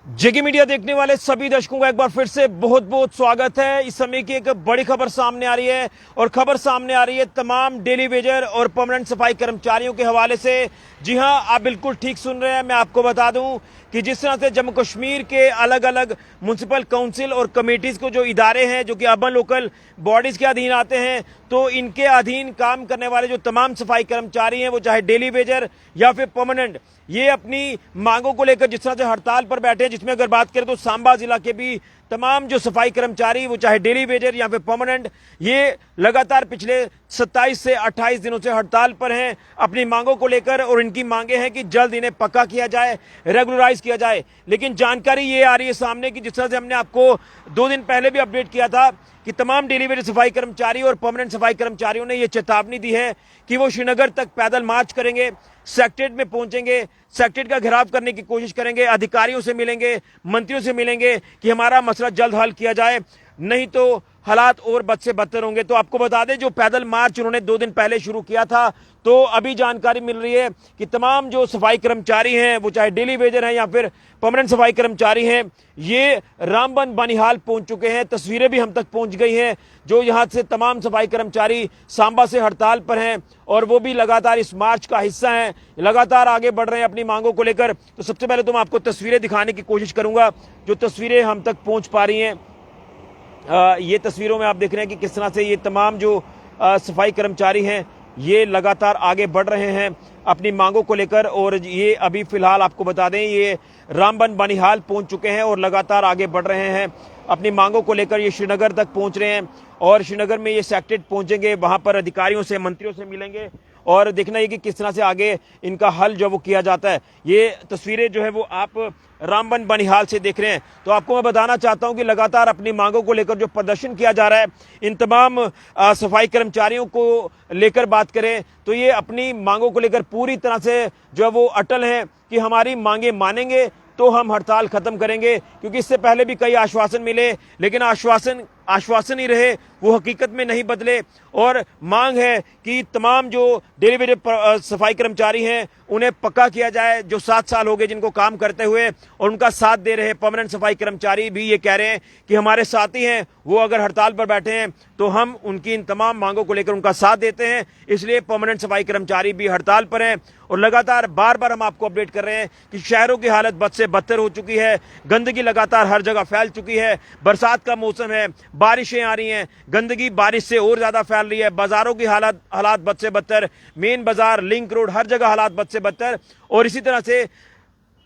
जेके media देखने वाले सभी दर्शकों का एक बार फिर से बहुत बहुत स्वागत है। इस समय की एक बड़ी खबर सामने आ रही है और खबर सामने आ रही है तमाम डेली वेजर और परमानेंट सफाई कर्मचारियों के हवाले से। जी हां, आप बिल्कुल ठीक सुन रहे हैं। मैं आपको बता दूं कि जिस तरह से जम्मू कश्मीर के अलग अलग म्युनिसिपल काउंसिल और कमेटीज को जो इदारे हैं जो कि अर्बन लोकल बॉडीज के अधीन आते हैं, तो इनके अधीन काम करने वाले जो तमाम सफाई कर्मचारी हैं, वो चाहे डेली वेजर या फिर परमानेंट, ये अपनी मांगों को लेकर जिस तरह से हड़ताल पर बैठे हैं, जिसमें अगर बात करें तो सांबा जिला के भी तमाम जो सफाई कर्मचारी, वो चाहे डेली वेजर या फिर परमानेंट, ये लगातार पिछले 27 से 28 दिनों से हड़ताल पर हैं अपनी मांगों को लेकर। और इनकी मांगे हैं कि जल्द इन्हें पक्का किया जाए, रेगुलराइज किया जाए। लेकिन जानकारी ये आ रही है सामने कि जिस तरह से हमने आपको 2 दिन पहले भी अपडेट किया था कि तमाम डेली वेजर सफाई कर्मचारी और परमानेंट सफाई कर्मचारियों ने यह चेतावनी दी है कि वो श्रीनगर तक पैदल मार्च करेंगे, सेक्रेटेरिएट में पहुंचेंगे, सेक्रेटेरिएट का घेराव करने की कोशिश करेंगे, अधिकारियों से मिलेंगे, मंत्रियों से मिलेंगे कि हमारा मसला जल्द हल किया जाए, नहीं तो हालात और बद से बदतर होंगे। तो आपको बता दें, जो पैदल मार्च उन्होंने 2 दिन पहले शुरू किया था, तो अभी जानकारी मिल रही है कि तमाम जो सफाई कर्मचारी हैं, वो चाहे डेली वेजर हैं या फिर परमानेंट सफाई कर्मचारी हैं, ये रामबन बनिहाल पहुंच चुके हैं। तस्वीरें भी हम तक पहुंच गई हैं। जो यहां से तमाम सफाई कर्मचारी सांबा से हड़ताल पर हैं और वो भी लगातार इस मार्च का हिस्सा हैं, लगातार आगे बढ़ रहे हैं अपनी मांगों को लेकर। तो सबसे पहले तो मैं आपको तस्वीरें दिखाने की कोशिश करूंगा, जो तस्वीरें हम तक पहुंच पा रही हैं। ये तस्वीरों में आप देख रहे हैं कि किस तरह से ये तमाम जो सफाई कर्मचारी हैं, ये लगातार आगे बढ़ रहे हैं अपनी मांगों को लेकर। और ये अभी फिलहाल आपको बता दें, ये रामबन बनिहाल पहुंच चुके हैं और लगातार आगे बढ़ रहे हैं अपनी मांगों को लेकर। ये श्रीनगर तक पहुंच रहे हैं और श्रीनगर में ये सेक्रेटेरिएट पहुंचेंगे, वहां पर अधिकारियों से, मंत्रियों से मिलेंगे और देखना है कि किस तरह से आगे इनका हल जो वो किया जाता है। ये तस्वीरें जो है वो आप रामबन बनिहाल से देख रहे हैं। तो आपको मैं बताना चाहता हूं कि लगातार अपनी मांगों को लेकर जो प्रदर्शन किया जा रहा है, इन तमाम सफाई कर्मचारियों को लेकर बात करें तो ये अपनी मांगों को लेकर पूरी तरह से जो है वो अटल हैं कि हमारी मांगे मानेंगे तो हम हड़ताल खत्म करेंगे। क्योंकि इससे पहले भी कई आश्वासन मिले, लेकिन आश्वासन ही रहे, वो हकीकत में नहीं बदले। और मांग है कि तमाम जो डेली वेजर सफाई कर्मचारी हैं उन्हें पक्का किया जाए। जो 7 साल हो गए जिनको काम करते हुए और उनका साथ दे रहे परमानेंट सफाई कर्मचारी भी ये कह रहे हैं कि हमारे साथी हैं, वो अगर हड़ताल पर बैठे हैं तो हम उनकी इन तमाम मांगों को लेकर उनका साथ देते हैं। इसलिए परमानेंट सफाई कर्मचारी भी हड़ताल पर हैं। और लगातार बार बार हम आपको अपडेट कर रहे हैं कि शहरों की हालत बद से बदतर हो चुकी है, गंदगी लगातार हर जगह फैल चुकी है। बरसात का मौसम है, बारिशें आ रही हैं, गंदगी बारिश से और ज्यादा फैल रही है। बाजारों की हालात बद से बदतर, मेन बाजार, लिंक रोड, हर जगह हालात बद से बदतर। और इसी तरह से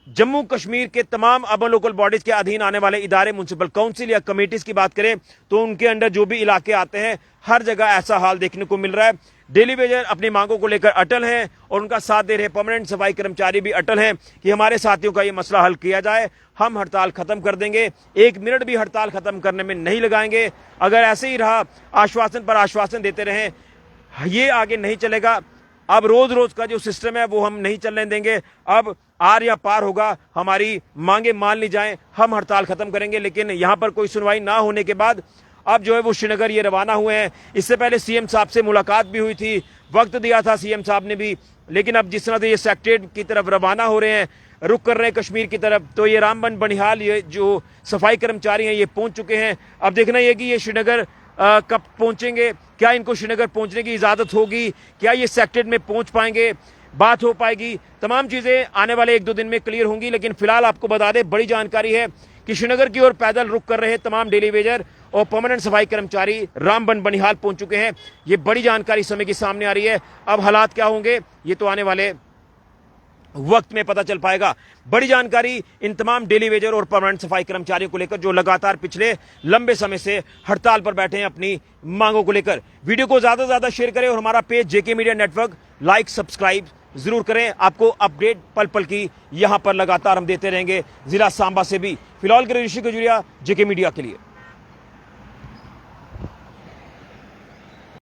जम्मू कश्मीर के तमाम अर्बन लोकल बॉडीज के अधीन आने वाले इदारे, म्युनिसिपल काउंसिल या कमेटीज की बात करें तो उनके अंडर जो भी इलाके आते हैं, हर जगह ऐसा हाल देखने को मिल रहा है। डेली वेजर अपनी मांगों को लेकर अटल हैं और उनका साथ दे रहे परमानेंट सफाई कर्मचारी भी अटल हैं कि हमारे साथियों का ये मसला हल किया जाए, हम हड़ताल खत्म कर देंगे, 1 मिनट भी हड़ताल खत्म करने में नहीं लगाएंगे। अगर ऐसे ही रहा, आश्वासन पर आश्वासन देते रहें, ये आगे नहीं चलेगा। अब रोज रोज का जो सिस्टम है वो हम नहीं चलने देंगे। अब आर या पार होगा, हमारी मांगे मान ली जाएं, हम हड़ताल खत्म करेंगे। लेकिन यहां पर कोई सुनवाई ना होने के बाद अब जो है वो श्रीनगर ये रवाना हुए हैं। इससे पहले सीएम साहब से मुलाकात भी हुई थी, वक्त दिया था सीएम साहब ने भी। लेकिन अब जिस तरह से ये सेक्रेटेरिएट की तरफ रवाना हो रहे हैं, रुक कर रहे हैं कश्मीर की तरफ, तो ये रामबन बनिहाल ये जो सफाई कर्मचारी हैं ये पहुंच चुके हैं। अब देखना यह कि ये श्रीनगर कब पहुंचेंगे, क्या इनको श्रीनगर पहुंचने की इजाजत होगी, क्या ये सेक्रेटेरिएट में पहुंच पाएंगे, बात हो पाएगी। तमाम चीजें आने वाले 1-2 दिन में क्लियर होंगी। लेकिन फिलहाल आपको बता दें, बड़ी जानकारी है कि श्रीनगर की ओर पैदल रुक कर रहे तमाम डेली वेजर और परमानेंट सफाई कर्मचारी रामबन बनिहाल पहुंच चुके हैं। ये बड़ी जानकारी समय की सामने आ रही है। अब हालात क्या होंगे ये तो आने वाले वक्त में पता चल पाएगा। बड़ी जानकारी इन तमाम डेली वेजर और परमानेंट सफाई कर्मचारियों को लेकर जो लगातार पिछले लंबे समय से हड़ताल पर बैठे हैं अपनी मांगों को लेकर। वीडियो को ज्यादा से ज्यादा शेयर करें और हमारा पेज जेके मीडिया नेटवर्क लाइक सब्सक्राइब जरूर करें। आपको अपडेट पल पल की यहां पर लगातार हम देते रहेंगे, जिला सांबा से भी। फिलहाल के ऋषि खजूरिया, जेके मीडिया के लिए।